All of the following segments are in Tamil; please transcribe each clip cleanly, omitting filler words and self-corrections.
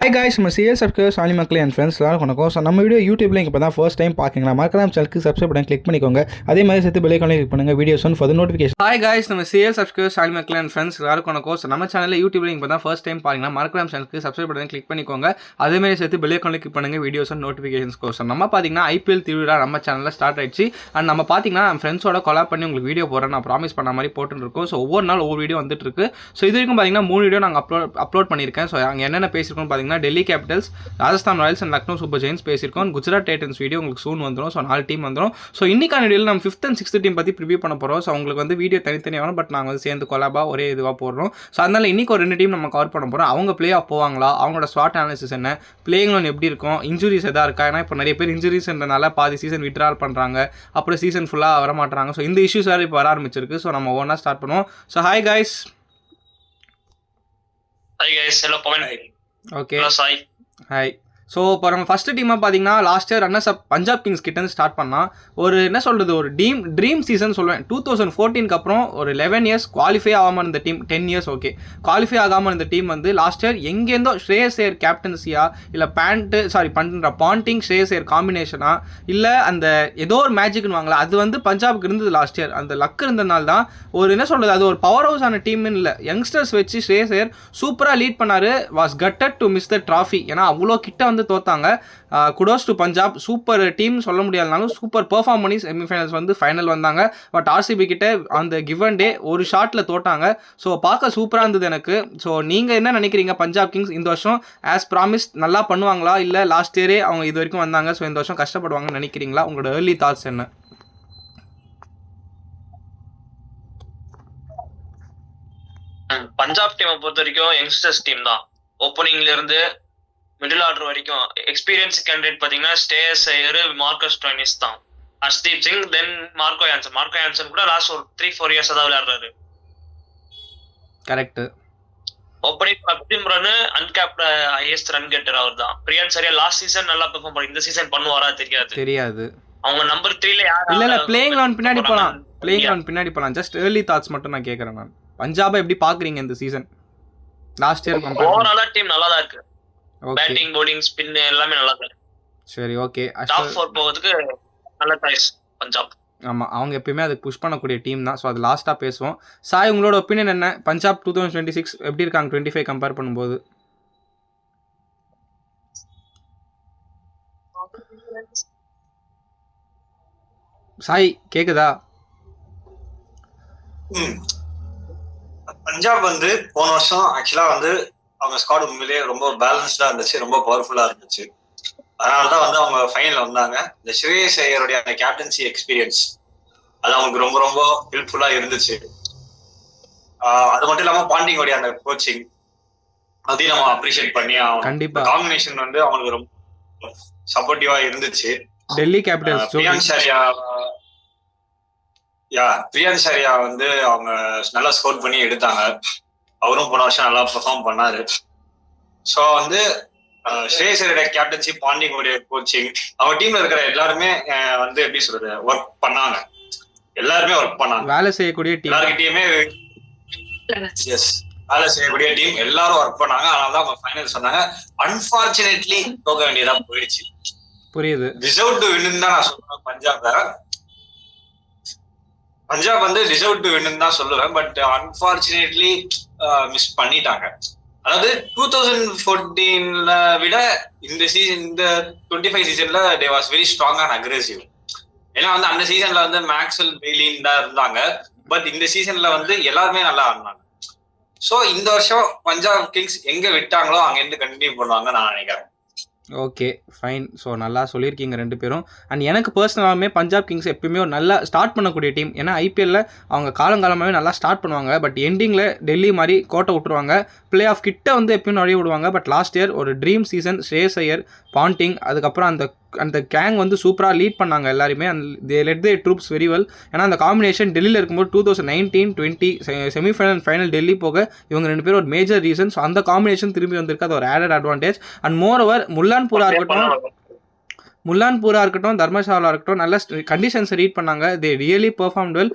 Hi guys, நம்ம சிஎஸ் சப்ஸ்கிரைபர்ஸ் சாலி மக்களே அண்ட் ஃப்ரெண்ட்ஸ் எல்லாரும் வணக்கம். ஸோ நம்ம வீடியோ யூடியூப்ல இப்போ தான் ஃபர்ஸ்ட் டைம் பார்க்கீங்களா, மறக்காம சேனலுக்கு சப்ஸ்கிரைப் பண்ணி கிளிக் பண்ணிக்கோங்க. அதே மாதிரி சேர்த்து பெல் ஐகானை கிளிக் பண்ணுங்க, videos for notification. Hi guys, நம்ம சிஎஸ் சப்ஸ்கிரைபர்ஸ் சாலி மக்களே அண்ட் ஃப்ரெண்ட்ஸ் எல்லாரும் வணக்கம். ஸோ நம்ம சேனலில் யூடியூப்ல இப்போ தான் ஃபர்ஸ்ட் டைம் பார்க்கீங்களா, மறக்காம சேனலுக்கு சப்ஸ்கிரைப் பண்ணி கிளிக் பண்ணிக்கோங்க. அதே மாதிரி சேர்த்து பெல் ஐகானை கிளிக் பண்ணுங்க, வீடியோஸ் அண்ட் நோட்டிஃபிகேஷன்ஸ் கோசம். நம்ம பார்த்தீங்கன்னா ஐபிஎல் திருவிழா நம்ம சேனலில் ஸ்டார்ட் ஆயிடுச்சு. அண்ட் நம்ம பார்த்தீங்கன்னா ஃப்ரெண்ட்ஸோட கொலாப் பண்ணி உங்களுக்கு வீடியோ போடுறேன் நான் ப்ராமிஸ் பண்ண மாதிரி போட்டுருக்கோம். ஸோ ஒவ்வொரு நாள் ஒவ்வொரு வீடியோ வந்துட்டு இருக்கு. ஸோ இது வரைக்கும் பார்த்தீங்கன்னா 3 வீடியோ நாங்கள் அப்லோட் பண்ணியிருக்கேன். ஸோ அங்கே என்னென்ன பேசியிருக்கோம் பார்த்தீங்கன்னா Delhi capitals, Rajasthan royals and Lucknow super giants பேசியிருக்கோம். குஜராத் டைட்டன்ஸ் வீடியோ உங்களுக்கு சூன் வந்துடும். ஸோ 4 டீம் வந்துடும். ஸோ இன்னைக்கான வீடியோவில் நம்ம 5th and 6th டீம் பற்றி ப்ரிவியூ பண்ண போகிறோம். ஸோ உங்களுக்கு வந்து வீடியோ தனித்தனியாக வரும், பட் நாங்கள் வந்து சேர்ந்து கொலாபா ஒரே இதுவாக போடுறோம். ஸோ அதனால் இன்னைக்கு ஒரு 2 டீம் நம்ம கவர் பண்ண போகிறோம். அவங்க பிளே ஆஃப் போவாங்களா, அவங்களோட ஸ்வாட் அனாலிசிஸ் என்ன, பிளேயிங் லோன் எப்படி இருக்கும், இன்ஜுரிஸ் எதாக இருக்கா. ஏன்னா இப்போ நிறைய பேர் இன்ஜுரிஸ்ன்றனால பாதி சீசன் விட்ரால் பண்ணுறாங்க, அப்புறம் சீசன் ஃபுல்லாக வர மாட்டாங்க. ஸோ இந்த இஷ்யூஸ் வேறு இப்போ வர ஆரம்பிச்சிருக்கு. ஸோ நம்ம ஒன்றா ஸ்டார்ட் பண்ணுவோம். So hi guys. Hello Pavan. Okay hi. So இப்போ நம்ம ஃபஸ்ட்டு டீமாக பார்த்தீங்கன்னா last year runners up Punjab kings கிட்டேருந்து ஸ்டார்ட் பண்ணால் ஒரு என்ன சொல்கிறது, ஒரு ட்ரீம் சீசன் சொல்லுவேன். 2014 அப்புறம் ஒரு 11 இயர்ஸ் குவாலிஃபை ஆகாமல் இருந்த டீம், 10 இயர்ஸ் ஓகே குவாலிஃபை ஆகாமல் இருந்த டீம் வந்து லாஸ்ட் இயர் எங்கேருந்தோ ஸ்ரேயஸ் ஐயர் கேப்டன்சியா இல்லை பாண்டிங் ஸ்ரேயஸ் ஐயர் காம்பினேஷனா இல்லை அந்த ஏதோ ஒரு மேஜிக்னு வாங்கலாம், அது வந்து பஞ்சாபுக்கு இருந்தது லாஸ்ட் இயர். அந்த லக் இருந்ததுனால தான் ஒரு என்ன சொல்கிறது, அது ஒரு பவர் ஹவுஸ் ஆன டீம்னு இல்லை, யங்ஸ்டர்ஸ் வச்சு ஸ்ரேயஸ் ஐயர் சூப்பராக லீட் பண்ணார். Was gutted to miss the trophy. ஏன்னா அவ்வளோ கிட்ட வந்து தோத்தாங்க. Kudos to Punjab. Super team சொல்ல முடியாதுனாலும் சூப்பர் பெர்ஃபார்ம் பண்ணி செமிஃபைனல்ஸ் வந்து ஃபைனல் வந்தாங்க. பட் ஆர்சிபி கிட்ட அந்த கிவன் டே ஒரு ஷாட்டில் தோட்டாங்க. ஸோ பார்க்க சூப்பராக இருந்தது எனக்கு. ஸோ நீங்கள் என்ன நினைக்கிறீங்க, பஞ்சாப் கிங்ஸ் இந்த வருஷம் ஆஸ் ப்ராமிஸ் நல்லா பண்ணுவாங்களா, இல்லை லாஸ்ட் இயரே அவங்க இது வரைக்கும் வந்தாங்க ஸோ இந்த வருஷம் கஷ்டப்படுவாங்கன்னு நினைக்கிறீங்களா? உங்களோட ஏர்லி தாட்ஸ் என்ன? பஞ்சாப் டீமை பொறுத்த வரைக்கும் யங்ஸ்டர்ஸ் டீம் தான். ஓப்பனிங்ல இருந்து மிடில் ஆர்டர் வரைக்கும் எக்ஸ்பீரியன்ஸ் கேண்டிடேட் பார்த்தீங்கன்னா ஸ்ரேயஸ் ஐயர், மார்க்கஸ் ஸ்டோய்னிஸ் தான், Harshdeep Singh, then Marco Jansen கூட லாஸ்ட் ஒரு 3-4 இயர்ஸ் தான் விளையாடுறாரு. Correct. Opening Prabhsimran uncapped highest run getter அவர் தான். பிரியான் சரியா லாஸ்ட் சீசன் நல்லா பெர்ஃபார்ம் பண்ணி இந்த சீசன் பண்ணுவாரா தெரியாது. அவங்க நம்பர் 3ல யார் இல்ல பிளேயிங் லோன் பின்னாடி போலாம். ஜஸ்ட் ஏர்லி தாட்ஸ் மட்டும் நான் கேக்குறேன். நான் பஞ்சாபை எப்படி பாக்குறீங்க இந்த சீசன் லாஸ்ட் இயர் கம்பேர்? ஓவராலா டீம் நல்லா தான் இருக்கு. பேட்டிங் பவுலிங் ஸ்பின் எல்லாமே நல்லா இருக்கு. சரி ஓகே. டாப் 4 போறதுக்கு நல்ல சாய்ஸ் பஞ்சாப். ஆமாம், அவங்க எப்பயுமே அதுக்கு புஷ் பண்ணக்கூடிய டீம் தான். ஸோ அது லாஸ்ட்டாக பேசுவோம். சாய், உங்களோட ஒப்பீனியன் என்ன? பஞ்சாப் 2026 எப்படி இருக்காங்க 25 கம்பேர் பண்ணும்போது? சாய் கேக்குதா? பஞ்சாப் வந்து போன வருஷம் ஆக்சுவலா வந்து அவங்க ஸ்குவாட் உண்மையிலேயே ரொம்ப பேலன்ஸ்டா இருந்துச்சு, ரொம்ப பவர்ஃபுல்லா இருந்துச்சு. அதனாலதான் வந்து அவங்க ஃபைனல் வந்தாங்க. இந்த ஸ்ரேயஸ் ஐயருடைய அந்த கேப்டன்சி எக்ஸ்பீரியன்ஸ் அது அவங்களுக்கு ரொம்ப ரொம்ப ஹெல்ப்ஃபுல்லா இருந்துச்சு. அது மட்டும் இல்லாம பாண்டிங்கோடைய அந்த கோச்சிங் அதையும் நம்ம அப்ரிஷியேட் பண்ணி கண்டிப்பா காம்பினேஷன் வந்து அவங்களுக்கு ரொம்ப சப்போர்ட்டிவா இருந்துச்சு. டெல்லி கேபிட்டல்ஸ் பிரியான் ஷாரியா வந்து அவங்க நல்லா ஸ்கோர் பண்ணி எடுத்தாங்க. அவரும் போன வருஷம் நல்லா பெர்ஃபார்ம் பண்ணாரு. ஸோ வந்து ஸ்ரேயஸ் ஐயருடைய கேப்டன்சி, பாண்டிங்கோடைய கோச்சிங், அவங்க டீம்ல இருக்கிற எல்லாருமே வந்து எப்படி சொல்றது, ஒர்க் பண்ணாங்க. வேலை செய்யக்கூடிய டீம், எல்லார்கிட்டயுமே வேலை செய்யக்கூடிய டீம், எல்லாரும் ஒர்க் பண்ணாங்க. அதனாலதான் அவங்க ஃபைனல்ஸ் வந்தாங்க. அன்பார்ச்சுனேட்லி போக வேண்டியதா போயிடுச்சு. புரியுது. டிசர்வ் டு வின்னு தான் நான் சொல்லுவேன். பஞ்சாப் வந்து டிசர்வ் டு வின்னு தான் சொல்லுவேன். பட் அன்பார்ச்சுனேட்லி மிஸ் பண்ணிட்டாங்க. அதாவது 2014 விட இந்த சீசன், இந்த 25 சீசன்ல they was very strong and aggressive. ஏன்னா வந்து அந்த சீசன்ல வந்து மேக்ஸ்வெல், பெய்லின் தான் இருந்தாங்க. பட் இந்த சீசன்ல வந்து எல்லாருமே நல்லா ஆடினாங்க. ஸோ இந்த வருஷம் பஞ்சாப் கிங்ஸ் எங்க விட்டாங்களோ அங்க இருந்து கண்டினியூ பண்ணுவாங்க நான் நினைக்கிறேன். Okay fine. ஸோ நல்லா சொல்லியிருக்கீங்க 2 பேரும். அண்ட் எனக்கு பர்சனலாகவே பஞ்சாப் கிங்ஸ் எப்பயுமே ஒரு நல்லா ஸ்டார்ட் பண்ணக்கூடிய டீம். ஏன்னா ஐபிஎல்ல அவங்க காலங்காலமாகவே நல்லா ஸ்டார்ட் பண்ணுவாங்க. பட் எண்டிங்கில் டெல்லி மாதிரி கோட்டை விட்டுருவாங்க. பிளே ஆஃப் கிட்ட வந்து எப்பயும் நுழைய விடுவாங்க. பட் லாஸ்ட் இயர் ஒரு ட்ரீம் சீசன். ஸ்ரேயஸ் ஐயர், பாண்டிங், அதுக்கப்புறம் அந்த கேங் வந்து சூப்பராக லீட் பண்ணாங்க எல்லாருமே. And they let they troops very well. ஏன்னா அந்த காம்பினேஷன் டெல்லியில் இருக்கும்போது 2019-20 செமிஃபைனல் ஃபைனல் டெல்லி போக இவங்க 2 பேரும் ஒரு மேஜர் ரீசன். ஸோ அந்த காம்பினேஷன் திரும்பி வந்திருக்கு. அது ஒரு added advantage. And moreover முல்லான்பூரா இருக்கட்டும், முல்லான்பூரா இருக்கட்டும், தர்மசாலா இருக்கட்டும், நல்ல கண்டிஷன்ஸ் ரீட் பண்ணாங்க. They really perform well.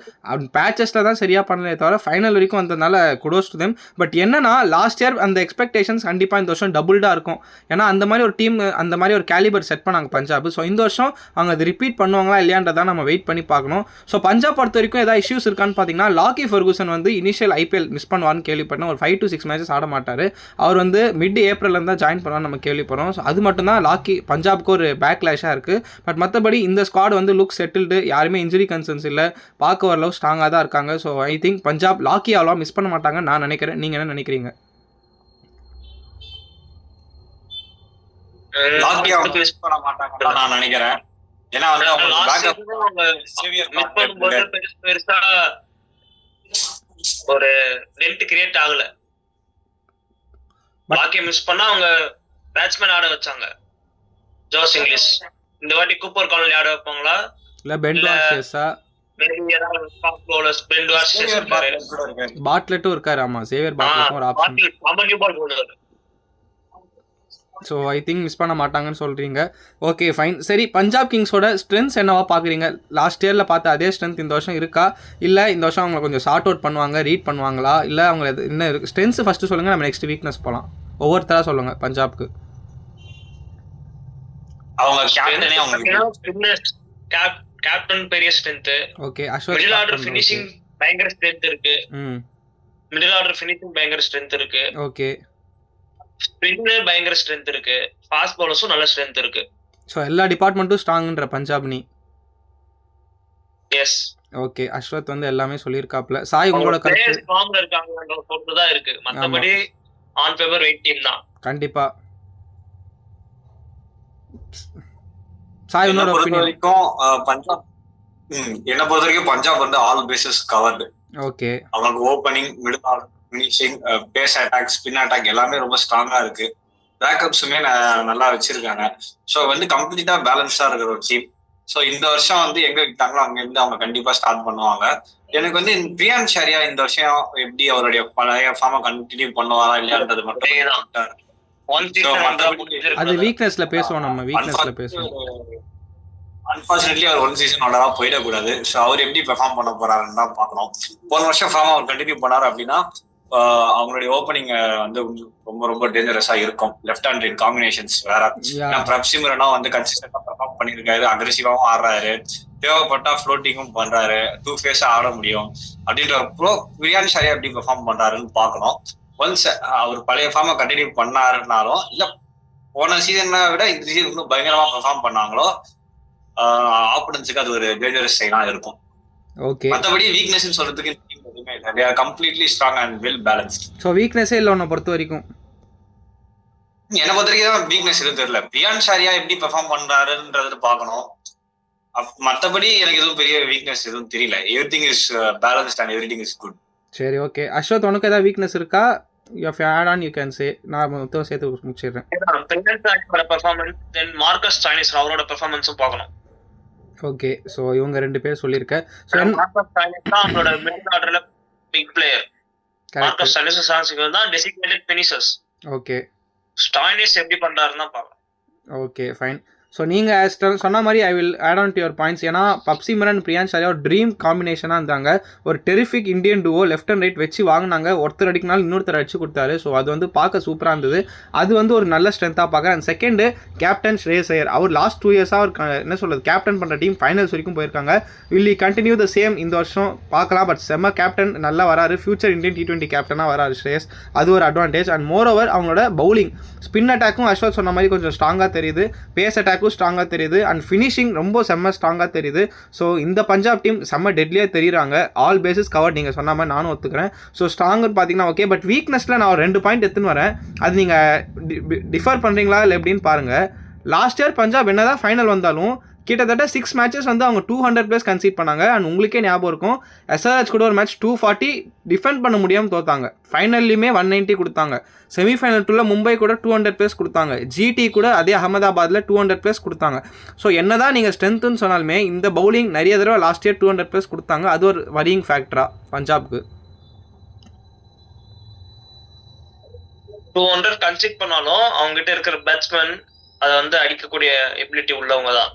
பேச்சஸில் தான் சரியாக பண்ணலே தவிர ஃபைனல் வரைக்கும் வந்ததுனால குடோஸ் டு தெம். பட் என்னன்னா லாஸ்ட் இயர் அந்த எக்ஸ்பெக்டேஷன்ஸ் கண்டிப்பாக இந்த வருஷம் டபுள்டாக இருக்கும். ஏன்னா அந்த மாதிரி ஒரு டீம், அந்த மாதிரி ஒரு கேலிபர் செட் பண்ணாங்க பஞ்சாப். ஸோ இந்த வருஷம் அவங்க அது ரிப்பீட் பண்ணுவாங்களா இல்லையான்றதான் நம்ம வெயிட் பண்ணி பார்க்கணும். ஸோ பஞ்சாப் பொறுத்த வரைக்கும் ஏதாவது இஷ்யூஸ் இருக்கான்னு பார்த்தீங்கன்னா, லாக்கி ஃபெர்குசன் வந்து இனிஷியல் IPL மிஸ் பண்ணுவான்னு கேள்விப்பட்டேன். ஒரு 5 to 6 மேட்சஸ் ஆட மாட்டார். அவர் வந்து மிட் ஏப்ரலில் தான் ஜாயின் பண்ணுவான்னு நம்ம கேள்விப்படுறோம். ஸோ அது மட்டும் தான் லாக்கி பஞ்சாப்க்கு ஒரு பேக்லேஷாக இருக்குது. பட் மற்றபடி இந்த ஸ்குவாட் வந்து லுக் செட்டில்டு, யாருமே இன்ஜுரி கன்சர்ன்ஸ் இல்லை, பார்க்க ஓரளவு ஸ்ட்ராங்காக தான் இருக்காங்க. ஸோ ஐ திங்க் பஞ்சாப் லாக்கி அவ்வளோ மிஸ் பண்ண மாட்டாங்கன்னு நான் நினைக்கிறேன். நீங்கள் என்ன நினைக்கிறீங்க? லாக்கியா மிஸ் பண்ண மாட்டாங்கன்னு நான் நினைக்கிறேன். ஏன்னா வந்து பெருசா ஒரு டென்ட் கிரியேட் ஆகல. லாக்கிய மிஸ் பண்ணா அவங்க பேட்ஸ்மேன் ஆட வச்சாங்க. ஜோஸ் இங்கிலீஷ் இந்த வாட்டி கூப்பர் காலனி ஆட வைப்பாங்களா இல்ல பென்வாஷேஸா? பாட்லெட்டும் இருக்காரு. ஆமா, சேவியர் பாட்லெட்டும் ஒரு option. So I think miss பண்ண மாட்டாங்கன்னு சொல்கிறீங்க. Okay fine. சரி, பஞ்சாப் கிங்ஸோட ஸ்ட்ரென்த்ஸ் என்னவா பார்க்குறீங்க? லாஸ்ட் இயரில் பார்த்த அதே ஸ்ட்ரென்த் இந்த வருஷம் இருக்கா? இல்லை இந்த வருஷம் அவங்களை கொஞ்சம் ஷார்ட் அவுட் பண்ணுவாங்க, ரீட் பண்ணுவாங்களா? இல்லை அவங்க என்ன இருக்குது? ஸ்ட்ரென்த்ஸ் ஃபஸ்ட்டு சொல்லுங்கள், நம்ம நெக்ஸ்ட் வீக்னஸ் போகலாம். ஒவ்வொருத்தராக சொல்லுங்கள். பஞ்சாப்க்கு அவங்க கேப்டனே அவங்க கேப்டன் பெரிய strength. Okay, Ashwath middle order finishing பயங்கர ஸ்ட்ரென்த் இருக்கு. மிடில் ஆர்டர் ஃபினிஷிங் பயங்கர ஸ்ட்ரென்த் இருக்கு. ஓகே, ஸ்பின்னர் பயங்கர ஸ்ட்ரென்த் இருக்கு. ஃபாஸ்ட் பவுலர்ஸும் நல்ல ஸ்ட்ரென்த் இருக்கு. ஸோ எல்லா டிபார்ட்மெண்ட்டும் ஸ்ட்ராங்ன்ற பஞ்சாப் நீ. எஸ். ஓகே, அஸ்வத் வந்து எல்லாமே சொல்லியிருக்காப்ல. சாய் உங்களோட கருத்து? ஃபார்ம்ல இருக்காங்கன்ற பொறுத்து தான் இருக்கு. மத்தபடி ஆன் பேப்பர் வெயிட் டீம் தான் கண்டிப்பா. சாய் உங்களோட பொறுத்த வரைக்கும் பஞ்சாப் என்ன பொறுத்த வரைக்கும் பஞ்சாப் வந்து ஆல் பேசஸ் கவர்டு. ஓகே, அவங்க opening, middle order, finishing, pace attack, spin attack எல்லாமே ரொம்ப ஸ்ட்ராங்கா இருக்கு. பேக்கப்ஸுமே நல்லா வச்சிருக்காங்க. ஸோ வந்து கம்ப்ளீட்டா பேலன்ஸா இருக்கிற ஒரு டீம். ஸோ இந்த வருஷம் வந்து எங்க விட்டாங்களோ அங்க இருந்து அவங்க கண்டிப்பா ஸ்டார்ட் பண்ணுவாங்க. எனக்கு வந்து பிரியான் ஷாரியா இந்த வருஷம் எப்படி அவருடைய பழைய ஃபார்மை கண்டினியூ பண்ணுவாரா இல்லையான்றது மட்டும். அது வீக்னஸ்ல பேசுவோம், நம்ம வீக்னஸ்ல பேசுவோம். அன்பார்ச்சுனேட்லி அவர் ஒன் சீசன் ஆர்டரா போயிடக்கூடாது. ஸோ அவர் எப்படி பெர்ஃபார்ம் பண்ண போறாருன்னு தான் பார்க்கணும். போன வருஷம் ஃபார்ம் அவர் கண்டினியூ பண்ணாரு அப்படின்னா அவங்களுடைய ஓப்பனிங் வந்து ரொம்ப ரொம்ப டேஞ்சரஸா இருக்கும். லெஃப்ட் ஹேண்ட் ரைட் காம்பினேஷன்ஸ் வேற. பிரப்சிமரனா வந்து கன்சிஸ்டன்டா பெர்ஃபார்ம் பண்ணிருக்காரு, அக்ரெசிவாவும் ஆடுறாரு, தேவைப்பட்டா ஃப்ளோட்டிங்கும் பண்றாரு, 2 ஃபேஸா ஆட முடியும். அப்படின்றப்போ பிரியான் ஷாரியா எப்படி பெர்ஃபார்ம் பண்றாருன்னு பார்க்கணும். ஒன்ஸ் அவர் பழைய ஃபார்மை கண்டினியூ பண்ணாருனாலும், இல்ல போன சீசனை விட இந்த சீசன் இன்னும் பயங்கரமா பெர்ஃபார்ம் பண்ணாங்களோ ஆப்போனன்ட்ஸ்க்கு அது ஒரு டேஞ்சரஸ் சைனா இருக்கும். ஓகே, மத்தபடி வீக்னஸ் சொல்றதுக்கு எதுவுமே இல்ல. they are completely strong and well balanced. So வீக்னஸே இல்ல உன்னை பொறுத்த வரைக்கும்? என்ன பொறுத்த வரைக்கும் வீக்னஸ் எதுவும் தெரியல. பிரியான் ஷாரியா எப்படி பெர்ஃபார்ம் பண்றாருன்றது பார்க்கணும். மத்தபடி எனக்கு எதுவும் பெரிய வீக்னஸ் எதுவும் தெரியல. Everything is balanced and everything is good. சரி, ஓகே. அஸ்வத், உனக்கு ஏதாவது வீக்னஸ் இருக்கா? you have add on, you can say. நான் மொத்தம் சேர்த்து முடிச்சிடுறேன். பெர்ஃபார்மன்ஸ், தென் மார்க்கஸ் ஸ்டாய்னிஸ் அவரோட பெர்ஃபார்மன்ஸும் பார்க்கணும். ஓகே, சோ இவங்க ரெண்டு பேர் சொல்லிருக்க. சோ மார்க்கஸ் ஸ்டாய்னிஸ் தான் அவரோட மிடில் ஆர்டர்ல பிக் பிளேயர். மார்க்கஸ் ஸ்டாய்னிஸ் சான்ஸ்க்கு தான் டெசிக்னேட்டட் ஃபினிஷர்ஸ். ஓகே, ஸ்டாய்னிஸ் எப்படி பண்றாருன்னு பார்க்கலாம். Okay fine. ஸோ நீங்கள் சொன்ன மாதிரி I will add on to your points. ஏன்னா பப்சிமரன் பிரியான் ஷாரியா ஒரு ட்ரீம் காம்பினேஷனாக இருந்தாங்க. ஒரு terrific Indian duo left and right வச்சு வாங்கினாங்க. ஒருத்தர் அடிக்கினாலும் இன்னொருத்தர் அடிச்சு கொடுத்தாரு. ஸோ அது வந்து பார்க்க சூப்பராக இருந்தது. அது வந்து ஒரு நல்ல ஸ்ட்ரென்த்தாக பார்க்குறேன். And second captain Shreyas Iyer. அவர் லாஸ்ட் 2 இயர்ஸாக அவர் என்ன சொல்கிறது கேப்டன் பண்ணுற டீம் ஃபைனல்ஸ் வரைக்கும் போயிருக்காங்க. Will he continue the same இந்த வருஷம் பார்க்கலாம். பட் செம்ம கேப்டன் நல்லா வராரு. ஃபியூச்சர் இந்தியன் T20 கேப்டனாக வராரு ஸ்ரேயஸ். அது ஒரு அட்வான்டேஜ். அண்ட் மோர் ஓவர் அவங்களோட பவுலிங் ஸ்பின் அட்டாக்கும் அஸ்வத் சொன்ன மாதிரி கொஞ்சம் ஸ்ட்ராங்காக தெரியுது. பேஸ் அட்டாக்கும் ஸ்ட்ராங்காக தெரியுது. அண்ட் ஃபினிஷிங் ரொம்ப செம்ம ஸ்ட்ராங்காக தெரியுது. ஸோ இந்த பஞ்சாப் டீம் செம்ம டெட்லியாக தெரியுறாங்க. ஆல் பேசஸ் கவர் நீங்கள் சொன்ன மாதிரி நானும் ஒத்துக்கிறேன். ஸோ ஸ்ட்ராங்னு பார்த்தீங்கன்னா ஓகே. பட் வீக்னஸில் நான் ஒரு 2 பாயிண்ட் எடுத்துன்னு வரேன். அது நீங்கள் டிஃபர் பண்ணுறீங்களா இல்லை எப்படின்னு பாருங்கள். லாஸ்ட் இயர் பஞ்சாப் என்ன தான் ஃபைனல் வந்தாலும் கிட்டத்தட்ட 6 மேட்சஸ் வந்து அவங்க 200+ கன்சீட் பண்ணாங்க. அண்ட் உங்களுக்கே ஞாபகம் இருக்கும், SRH கூட ஒரு மேட்ச் 240 டிஃபெண்ட் பண்ண முடியாமல் தோத்தாங்க. ஃபைனல்லையுமே 190 கொடுத்தாங்க. செமிஃபைனல் 2ல மும்பை கூட 200+ கொடுத்தாங்க. GT கூட அதே அகமதாபாத்தில் 200+ கொடுத்தாங்க. ஸோ என்ன தான் நீங்கள் ஸ்ட்ரென்த்துன்னு சொன்னாலுமே இந்த பவுலிங் நிறைய தடவை லாஸ்ட் இயர் 200+ கொடுத்தாங்க. அது ஒரு வரியிங் ஃபேக்டரா பஞ்சாப்க்கு? 200 கன்சீட் பண்ணாலும் அவங்ககிட்ட இருக்கிற பேட்ஸ்மேன் அதை வந்து அடிக்கக்கூடிய எபிலிட்டி உள்ளவங்க தான்.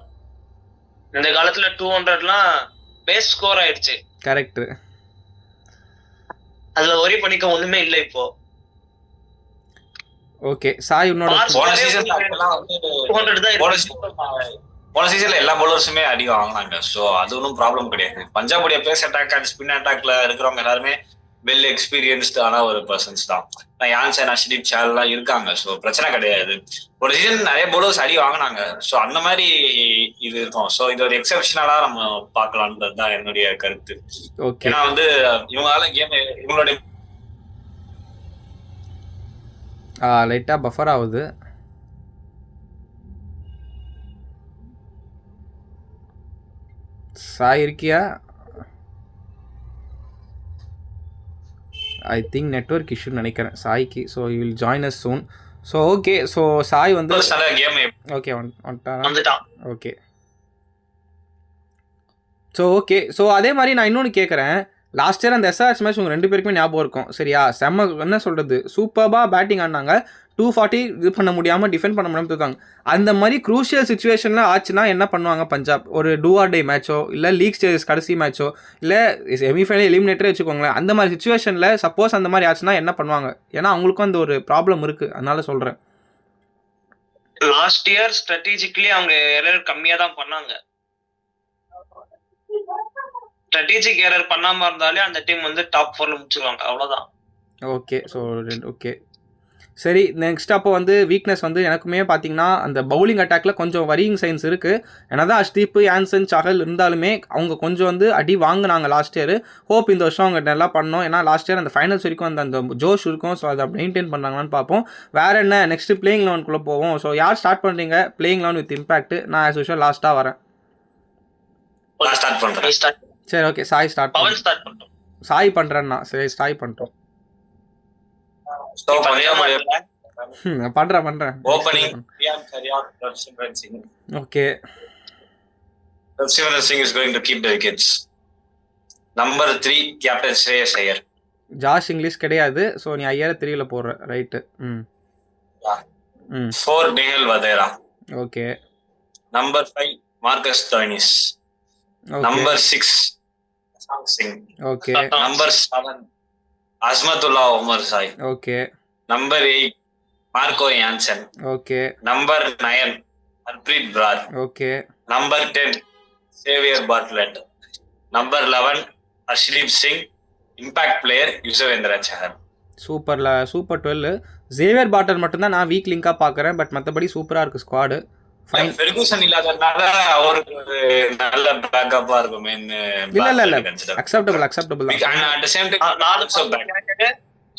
இந்த காலத்துல 200லாம் பேஸ் ஸ்கோர் ஆயிடுச்சு. கரெக்ட். அதுல ஒரி பண்ணிக்க ஒண்ணுமே இல்லை இப்போ. ஓகே சாய் உன்னோட போன சீசன்ல எல்லா பவுலர்ஸுமே அடி வாங்கினாங்க. ஸோ அது ஒன்றும் ப்ராப்ளம் கிடையாது. பஞ்சாபுடைய பேஸ் அட்டாக் அண்ட் ஸ்பின் அட்டாக்ல இருக்கிறவங்க எல்லாருமே வெல் எக்ஸ்பீரியன்ஸ்டான ஒரு பர்சன்ஸ் தான். யான்சன், அஷ்தீப், சார்லாம் இருக்காங்க. ஸோ பிரச்சனை கிடையாது. ஒரு சீசன் நிறைய பவுலர்ஸ் அடி வாங்கினாங்க. ஸோ அந்த மாதிரி இது இருக்கும். ஸோ இது ஒரு எக்ஸப்ஷனலா நம்ம பார்க்கலான்றது தான் என்னுடைய கருத்து. ஏன்னா வந்து இவங்களால கேம் இவங்களுடைய லைட்டா பஃபர் ஆகுது. சாய் இருக்கியா? ஐ திங்க் நெட்வொர்க் இஷ்யூன்னு நினைக்கிறேன் சாய்க்கு. So you will join us soon. So okay, so Sai வந்து ஓகே வந்துட்டான். ஓகே ஸோ ஓகே, ஸோ அதே மாதிரி நான் இன்னொன்று கேட்குறேன். லாஸ்ட் இயர் அந்த எஸ்ஆர்எஸ் மேட்ச் உங்கள் 2 பேருக்குமே ஞாபகம் இருக்கும் சரியா? செம்ம என்ன சொல்கிறது, சூப்பராக பேட்டிங் ஆடினாங்க. 240 இது பண்ண முடியாமல் டிஃபெண்ட் பண்ண முடியாமல் இருக்காங்க. அந்த மாதிரி க்ரூஷியல் சுச்சுவேஷனில் ஆச்சுன்னா என்ன பண்ணுவாங்க பஞ்சாப்? ஒரு டூ ஆர் டே மேட்சோ இல்லை லீக் ஸ்டேஜஸ் கடைசி மேட்சோ இல்லை செமிஃபைனல் எலிமினேட்டரே வச்சுக்கோங்களேன். அந்த மாதிரி சுச்சுவேஷனில் சப்போஸ் அந்த மாதிரி ஆச்சுன்னா என்ன பண்ணுவாங்க? ஏன்னா அவங்களுக்கும் அந்த ஒரு ப்ராப்ளம் இருக்குது, அதனால சொல்கிறேன். லாஸ்ட் இயர் ஸ்ட்ராட்டஜிக்கலி அவங்க எரர் கம்மியாக தான் பண்ணாங்க. ஸ்ட்ராட்டஜிக் எரர் பண்ணாமல் இருந்தாலே அந்த டீம் வந்து டாப் 4ல முடிச்சுருவாங்க, அவ்வளோதான். ஓகே ஸோ ஓகே சரி. நெக்ஸ்ட் அப்போ வந்து வீக்னஸ் வந்து எனக்குமே பார்த்தீங்கன்னா அந்த பவுலிங் அட்டாக்ல கொஞ்சம் வரியிங் சைன்ஸ் இருக்குது. ஏன்னா தான் அஷ்தீப், யான்சன், சஹல் இருந்தாலுமே அவங்க கொஞ்சம் வந்து அடி வாங்கினாங்க லாஸ்ட் இயர். ஹோப் இந்த வருஷம் அவங்க நல்லா பண்ணோம். ஏன்னா லாஸ்ட் இயர் அந்த ஃபைனல்ஸ் வரைக்கும் அந்த ஜோஷ் இருக்கும். ஸோ அதை மெயின்டைன் பண்ணுறாங்களான்னு பார்ப்போம். வேறு என்ன நெக்ஸ்ட் பிளேயிங் 11குள்ளே போவோம். ஸோ யார் ஸ்டார்ட் பண்ணுறீங்க பிளேயிங் 11 வித் இம்பாக்ட்? நான் ஆஸ் யூஷுவல் லாஸ்ட்டாக வரேன். சரி ஓகே சாய் ஸ்டார்ட் பண்ணுறோம். சாய் பண்ணுறேன்னா சரி சாய் பண்ணுறோம். பண்றேன் opening Priyansh Arya, Ravichandran Singh. Okay Ravichandran Singh is going to keep the wickets. Number 3 captain Shreyas Iyer. Josh Inglis கிடையாது. சோ நீ ஐயர் 3ல போற right. 4 Nehal Wadhera. Okay. Number 5 Marcus Stoinis. Number 6 Shashank Singh. Okay. Number 7 Azmatullah Omarzai. Okay. Number 8 Marco Jansen. Okay. Number 9 Harpreet Brar. Okay. Number 10 Xavier Bartlett. Number 11 Arshdeep Singh. Impact player Yuzvendra Chahal. Super 12. Xavier Bartlett மட்டும் தான் நான் வீக் லிங்கா பார்க்கறேன். பட் மத்தபடி சூப்பரா இருக்கு ஸ்குவாட். ஃபைன். ஃபெர்குசன் இல்லாதனால அவருக்கு ஒரு நல்ல பேக்கப்பா இருக்குமே. இல்ல acceptable and at the same time நாலு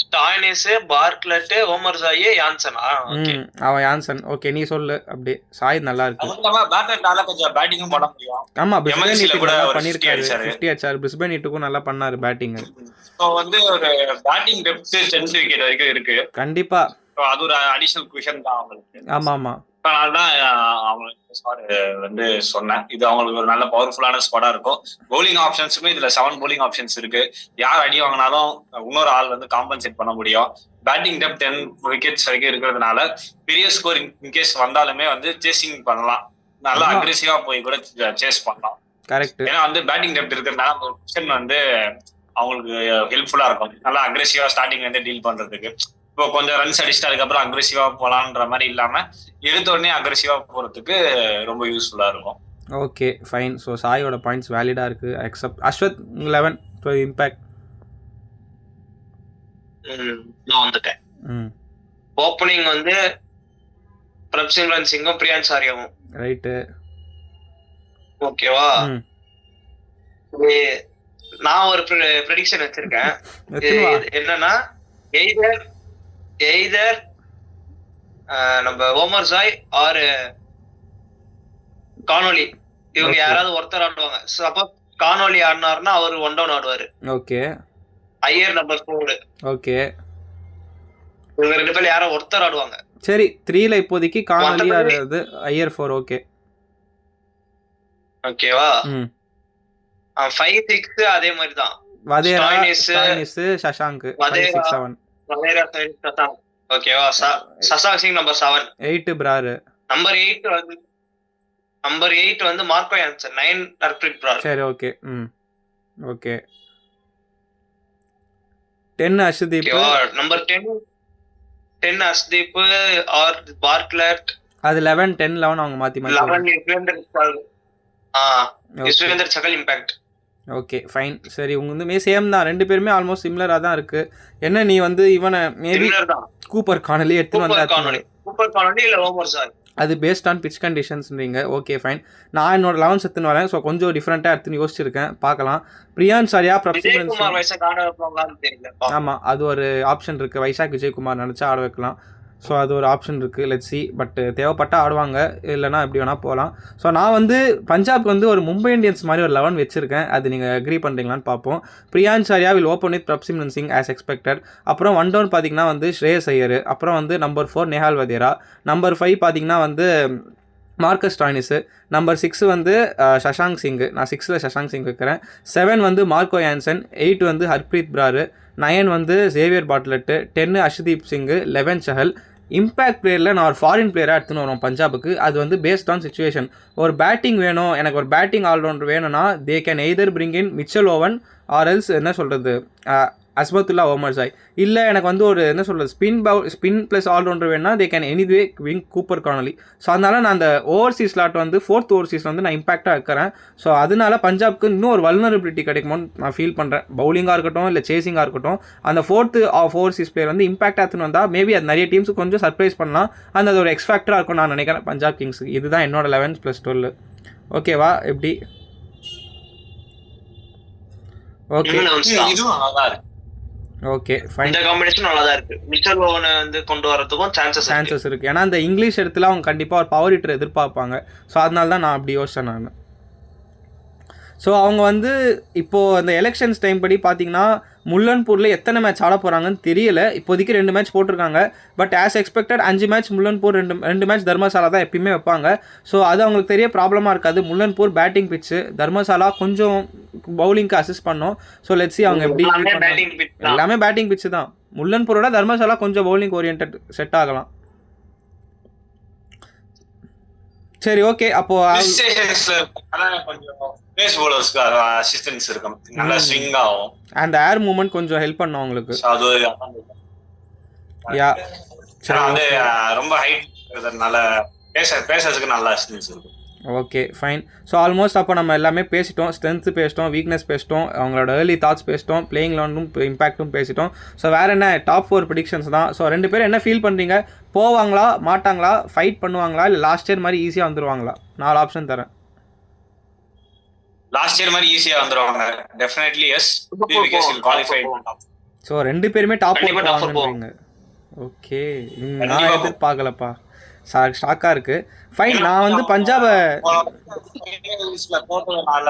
ஸ்டாய்னிஸ், பார்ட்லெட், ஓமர் சாய், யான்சனா. ஓகே அவன் யான்சன். ஓகே நீ சொல்லு அப்படியே. சாய் நல்லா இருக்கு. அதுவும் பேட்லெட்டால கொஞ்சம் பேட்டிங்கும் பண்ண முடியும். ஆமா பிரிஸ்பேன் கூட பண்ணிருக்காரு. 50 அடிச்சாரு. பிரிஸ்பேன் இட்டுக்கும் நல்லா பண்ணாரு பேட்டிங். சோ வந்து ஒரு பேட்டிங் டெப்த் 10 விக்கெட் வரைக்கும் இருக்கு. கண்டிப்பா அது ஒரு அடிஷனல் குஷன் தான் அவங்களுக்கு. ஆமா அதனாலதான் அவங்களுக்கு ஸ்குவாட் வந்து சொன்னேன். இது அவங்களுக்கு ஒரு நல்ல பவர்ஃபுல்லான ஸ்குவாடா இருக்கும். பவுலிங் ஆப்ஷன்ஸுமே இதுல 7 பவுலிங் ஆப்ஷன்ஸ் இருக்கு. யார் அடி வாங்கினாலும் இன்னொரு ஆள் வந்து காம்பன்சேட் பண்ண முடியும். பேட்டிங் டெப்த் 10 விக்கெட்ஸ் வரைக்கும் இருக்கிறதுனால பெரிய ஸ்கோர் இன்கேஸ் வந்தாலுமே வந்து சேசிங் பண்ணலாம். நல்லா அக்ரெசிவா போய் கூட சேஸ் பண்ணலாம். கரெக்ட். ஏன்னா வந்து பேட்டிங் டெப்த் இருக்கிறதுனால ஒரு குஷன் வந்து அவங்களுக்கு ஹெல்ப்ஃபுல்லா இருக்கும். நல்லா அக்ரெசிவா ஸ்டார்டிங்ல இருந்து டீல் பண்றதுக்கு. இப்போ கொஞ்சம் ரன்ஸ் அடிச்சுட்டு அதுக்கப்புறம் அக்ரெசிவா போலான்ற மாதிரி இல்லாம எடுத்த உடனே அக்ரெசிவா போறதுக்கு ரொம்ப யூஸ்ஃபுல்லா இருக்கும். Okay fine. ஸோ சாயோட பாயிண்ட்ஸ் வேலிடா இருக்கு. அக்செப்ட். அஸ்வத் 11 இம்பாக்ட். நான் வந்துட்டேன். ஓப்பனிங் வந்து பிரப்சிம்ரன் சிங்கும் பிரியான் சாரியாவும். ரைட்டு. ஓகேவா? நான் ஒரு ப்ரெடிக்ஷன் வச்சிருக்கேன். என்னன்னா எய்தர் நம்ம ஓமர் சாய் ஆர் கானோலி இவங்க யாராவது ஒருத்தர் ஆடுவாங்க. சப்போஸ் கானோலி ஆடினாருன்னா அவர் 1 டவுன் ஆடுவாரு. ஓகே. ஐயர் நம்பர் 4. ஓகே. இவங்க 2 பேர்ல யாரோ ஒருத்தர் ஆடுவாங்க. சரி 3ல இப்போதைக்கு கானோலி ஆடுறது ஐயர் 4. ஓகே ஓகேவா? 5 6 அதே மாதிரி தான். வதேரா, ஸ்டாய்னிஸ், சசாங்க் 5 6 7. வதேரா, சசாங்க். ஓகேவா? சசாங்க் சிங் நம்பர் 7. 8 பிரார். நம்பர் 8 வந்து மார்க்கோ யான்சன், 9 ஹர்ப்ரீத் பிரார். சரி okay. Okay. 10 Arshdeep. Number 10 Arshdeep or Bartlett. அது 11 10 11 அவங்க மாத்தி 11 Yuzvendra Chahal impact. Okay fine. சரி உங்க வந்து சேம் தான், ரெண்டு பேருமே ஆல்மோஸ்ட் சிமிலராக தான் இருக்கு. என்ன நீ வந்து இவனை மேபி கூப்பர் கானலி எடுத்து வந்தா கூப்பர் கானலி இல்ல ஓமர்சாய், அது பேஸ்ட் ஆன் பிச் கண்டிஷன்ஸ்ன்றீங்க. Okay fine. நான் என்னோட 11 எடுத்துன்னு வரேன். ஸோ கொஞ்சம் டிஃப்ரெண்ட்டாக எடுத்துன்னு யோசிச்சிருக்கேன், பார்க்கலாம். பிரியான் சாரியா ஆமாம், அது ஒரு ஆப்ஷன் இருக்குது. வைசாக் விஜயகுமார் நினச்சா ஆட வைக்கலாம். ஸோ அது ஒரு ஆப்ஷன் இருக்குது. Let's see. பட் தேவைப்பட்டால் ஆடுவாங்க, இல்லைனா எப்படி வேணால் போகலாம். ஸோ நான் வந்து பஞ்சாப்க்கு வந்து ஒரு மும்பை இந்தியன்ஸ் மாதிரி ஒரு 11 வச்சுருக்கேன். அது நீங்கள் அக்ரி பண்ணுறீங்களான்னு பார்ப்போம். Priyansh Arya will open with Prabhsimran Singh as expected. அப்புறம் 1 டவுன் பார்த்தீங்கன்னா வந்து ஸ்ரேயஸ் ஐயர். அப்புறம் வந்து நம்பர் 4 நேஹால் வதேரா. நம்பர் 5 பார்த்தீங்கன்னா வந்து மார்க்கஸ் ஸ்டாய்னிஸு. நம்பர் 6 வந்து சஷாங்க் சிங். நான் 6ல் சஷாங்க் சிங் வைக்கிறேன். 7 வந்து மார்க்கோ யான்சன். 8 வந்து ஹர்ப்ரீத் பிரார். 9 வந்து Xavier Bartlett. 10 Arshdeep Singh. 11 Chahal. Impact பிளேயரில் நான் ஒரு ஃபாரின் பிளேயராக எடுத்துன்னு வரோம் பஞ்சாபுக்கு. அது வந்து பேஸ்ட் ஆன் சிச்சுவேஷன். ஒரு பேட்டிங் வேணும், எனக்கு ஒரு பேட்டிங் ஆல்ரவுண்டர் வேணும்னா they can either bring in Mitchell Owen or else என்ன சொல்கிறது அஸ்மத்துல்லா ஓமர்சாய். இல்லை எனக்கு வந்து ஒரு என்ன சொல்கிறது ஸ்பின் ப்ளஸ் ஆல்ரவுண்டர் வேணும்னா they can anyway wing Cooper Connolly. So அதனால் நான் அந்த ஓவர்சீஸ் ஸ்லாட் வந்து 4th ஓவர்சீஸ் வந்து நான் இம்பாக்டாக இருக்கிறேன். ஸோ அதனால பஞ்சாப்க்கு இன்னும் ஒரு வல்னரபிலிட்டி கிடைக்குமோன்னு நான் ஃபீல் பண்ணுறேன். பவுலிங்காக இருக்கட்டும் இல்லை சேசிங்காக இருக்கட்டும், அந்த 4th ஓவர்சீஸ் பிளேயர் வந்து இம்பாக்ட் ஆற்றுன்னு வந்தால் மேபி அது நிறைய டீம்ஸுக்கு கொஞ்சம் சர்ப்ரைஸ் பண்ணலாம். அது ஒரு எக்ஸ் ஃபேக்டராக இருக்கும் நான் நினைக்கிறேன் பஞ்சாப் கிங்ஸுக்கு. இதுதான் என்னோட 11 + 12. ஓகேவா? எப்படி? Okay okay fine. இந்த காம்பினேஷன் நல்லா தான் இருக்கு. மிச்சல் ஓவனை வந்து கொண்டு வரதுக்கும் சான்சஸ் இருக்கு. ஏன்னா அந்த இங்கிலீஷ் இடத்துல அவங்க கண்டிப்பாக ஒரு பவர் ஹிட்டர் எதிர்பார்ப்பாங்க. ஸோ அதனால தான் நான் அப்படி யோசிச்சேன் நான். ஸோ அவங்க வந்து இப்போது அந்த எலெக்ஷன்ஸ் டைம் படி பார்த்தீங்கன்னா முல்லன்பூரில் எத்தனை மேட்ச் ஆட போகிறாங்கன்னு தெரியல. இப்போதைக்கு 2 மேட்ச் போட்டிருக்காங்க. But as expected 5 match Mullanpur, 2 match Dharamshala தான் எப்பயுமே வைப்பாங்க. ஸோ அது அவங்களுக்கு தெரிய ப்ராப்ளமாக இருக்காது. முல்லன்பூர் பேட்டிங் பிச்சு, தர்மசாலா கொஞ்சம் பவுலிங்க்கு அசிஸ்ட் பண்ணோம். ஸோ லெட்ஸ் சி அவங்க எப்படி. எல்லாமே பேட்டிங் பிச்சு தான். முல்லன்பூரோட தர்மசாலா கொஞ்சம் பவுலிங் ஓரியன்ட் செட் ஆகலாம். சரி ஓகே. அப்போ பேஸ் பவுலர்ஸ்க்கு அசிஸ்டன்ஸ் இருக்கும், நல்ல ஸ்விங் ஆகும். அந்த ஏர் மூவ்மெண்ட் கொஞ்சம் ஹெல்ப் பண்ணும் உங்களுக்கு. அது யா வந்து ரொம்ப ஹைட் இருக்கிறதுனால பேசறதுக்கு நல்ல அசிஸ்டன்ஸ் இருக்கும். Okay fine. ஸோ ஆல்மோஸ்ட் அப்போ நம்ம எல்லாமே பேசிட்டோம். ஸ்ட்ரென்த்து பேசிட்டோம், வீக்னஸ் பேசிட்டோம், அவங்களோட ஏர்லி தாட்ஸ் பேசிட்டோம், பிளேயிங் லெவனும் இம்பாக்ட்டும் பேசிட்டோம். ஸோ வேறு என்ன டாப் 4 ப்ரெடிக்ஷன்ஸ் தான். ஸோ 2 பேரும் என்ன ஃபீல் பண்ணுறீங்க? போவாங்களா மாட்டாங்களா? ஃபைட் பண்ணுவாங்களா இல்லை லாஸ்ட் இயர் மாதிரி ஈஸியாக வந்துடுவாங்களா? 4 ஆப்ஷன் தரேன். லாஸ்ட் இயர் மாதிரி ஈஸியா வந்துருவாங்க. Definitely yes, because will qualify. So ரெண்டு பேருமே டாப் 4 போவாங்க. ஓகே, நான் எதிர்பார்க்கலப்பா, ஷாக்கா இருக்கு. ஃபைன். நான் வந்து பஞ்சாப போட்டதுனால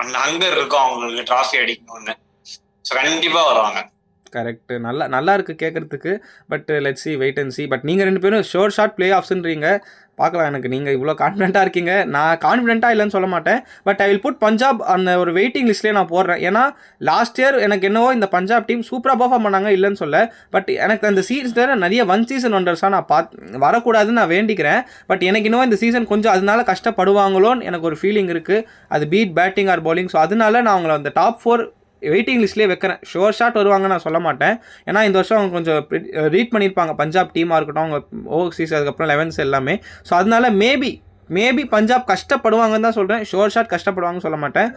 அந்த ஹங்கர் இருக்கும் அவங்களுக்கு டிராஃபி அடிக்கணும்னு. சோ கண்டிப்பா வருவாங்க. கரெக்ட். நல்லா இருக்கு கேட்கறதுக்கு. But let's see, wait and see. But நீங்கள் 2 பேரும் ஷோர் ஷாட் பிளே ஆஃப்ஸ்ன்றீங்க. பார்க்கலாம். எனக்கு நீங்கள் இவ்வளோ கான்ஃபிடென்ட்டாக இருக்கீங்க. நான் கான்ஃபிடென்ட்டாக இல்லைன்னு சொல்ல மாட்டேன். But I will put Punjab அந்த ஒரு வெயிட்டிங் லிஸ்ட்லேயே நான் போடுறேன். ஏன்னா லாஸ்ட் இயர் எனக்கு என்னவோ இந்த பஞ்சாப் டீம் சூப்பராக பர்ஃபார்ம் பண்ணாங்க, இல்லைன்னு சொல்ல. பட் எனக்கு அந்த சீசனில் நிறைய 1 சீசன் ஒண்டர்ஸாக நான் வரக்கூடாதுன்னு நான் வேண்டிக்கிறேன். பட் எனக்கு இன்னும் இந்த சீசன் கொஞ்சம் அதனால கஷ்டப்படுவாங்களோன்னு எனக்கு ஒரு ஃபீலிங் இருக்குது. அது be it batting or bowling. So அதனால நான் அவங்கள அந்த டாப் 4 வெயிட்டிங் லிஸ்ட்லேயே வைக்கிறேன். ஷோர் ஷாட் வருவாங்க நான் சொல்ல மாட்டேன். ஏன்னா இந்த வருஷம் அவங்க கொஞ்சம் ரீட் பண்ணியிருப்பாங்க பஞ்சாப் டீமாக இருக்கட்டும், அவங்க ஓவர்சீஸ் அதுக்கப்புறம் 11s எல்லாமே. ஸோ அதனால மேபி பஞ்சாப் கஷ்டப்படுவாங்கன்னு தான் சொல்கிறேன். ஷோர் ஷாட் கஷ்டப்படுவாங்கன்னு சொல்ல மாட்டேன்.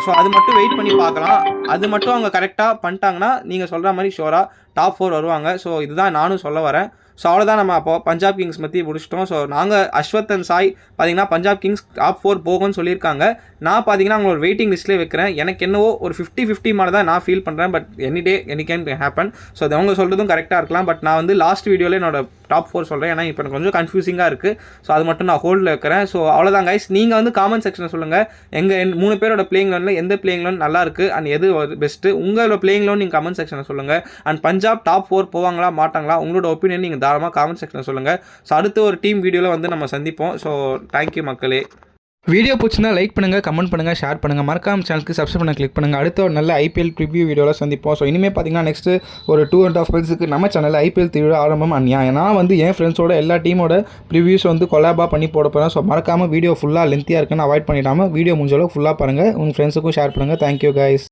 ஸோ அது மட்டும் வெயிட் பண்ணி பார்க்கலாம். அது மட்டும் அவங்க கரெக்டாக பண்ணிட்டாங்கன்னா நீங்கள் சொல்கிற மாதிரி ஷோராக டாப் 4 வருவாங்க. ஸோ இதுதான் நானும் சொல்ல வரேன். ஸோ அவ்வளோதான், நம்ம அப்போ பஞ்சாப் கிங்ஸ் பற்றி முடிச்சிட்டோம். ஸோ நாங்கள் அஸ்வத் அண்ட் சாய் பார்த்தீங்கன்னா பஞ்சாப் கிங்ஸ் டாப் 4 போகும்னு சொல்லியிருக்காங்க. நான் பார்த்தீங்கன்னா அவங்கள ஒரு வெயிட்டிங் லிஸ்ட்லேயே வைக்கிறேன். எனக்கு என்னவோ ஒரு 50-50 மாதிரி தான் நான் ஃபீல் பண்ணுறேன். But any can happen. So அது அவங்க சொல்கிறதும் கரெக்டாக இருக்கலாம். பட் நான் வந்து லாஸ்ட் வீடியோவில் என்னோட டாப் 4 சொல்கிறேன். ஏன்னா இப்போ எனக்கு கொஞ்சம் கன்ஃபியூசிங்காக இருக்குது. ஸோ அது மட்டும் நான் ஹோல்டில் வைக்கிறேன். ஸோ அவ்வளோதான் கைஸ். நீங்கள் வந்து காமெண்ட் செக்ஷனில் சொல்லுங்கள், எங்கள் 3 பேரோட பிளேயிங் லோனில் எந்த பிளேயிங் லோன் நல்லா இருக்குது அண்ட் எது பெஸ்ட்டு. உங்களோட பிளேயிங் லோன் நீங்கள் கமெண்ட் செக்ஷனில் சொல்லுங்கள். அண்ட் பஞ்சாப் டாப் 4 போவாங்களா மாட்டாங்களா, உங்களோட ஒப்பீனியன் நீங்கள் தாராளமாக காமெண்ட் செக்ஷனில் சொல்லுங்கள். ஸோ அடுத்த ஒரு டீம் வீடியோவில் வந்து நம்ம சந்திப்போம். ஸோ தேங்க்யூ மக்களே. வீடியோ பிடிச்சிருந்தா லைக் பண்ணுங்கள், கமெண்ட் பண்ணுங்கள், ஷேர் பண்ணுங்கள், மறக்காம சேனலுக்கு சப்ஸ்கிரைப் பண்ண கிளிக் பண்ணுங்கள். அடுத்த ஒரு நல்ல ஐபிஎல் ப்ரிவ்யூ வீடியோவில் சந்திப்போம். ஸோ இனிமேல் பார்த்தீங்கன்னா நெக்ஸ்ட்டு ஒரு 2.5 months நம்ம சேனலில் ஐபிஎல் திருவிழா ஆரம்பம் நான் வந்து என் ஃப்ரெண்ட்ஸோட எல்லா டீமோட ப்ரிவ்யூஸ் வந்து கொலாபாக பண்ணி போட போகிறேன். ஸோ மறக்காமல் வீடியோ ஃபுல்லாக லென்த்தியாக இருக்குன்னு அவாய்ட் பண்ணிடாமல் வீடியோ முடிஞ்சளவு ஃபுல்லாக பாருங்கள், உங்கள் ஃப்ரெண்ட்ஸுக்கும் ஷேர் பண்ணுங்கள். Thank you guys.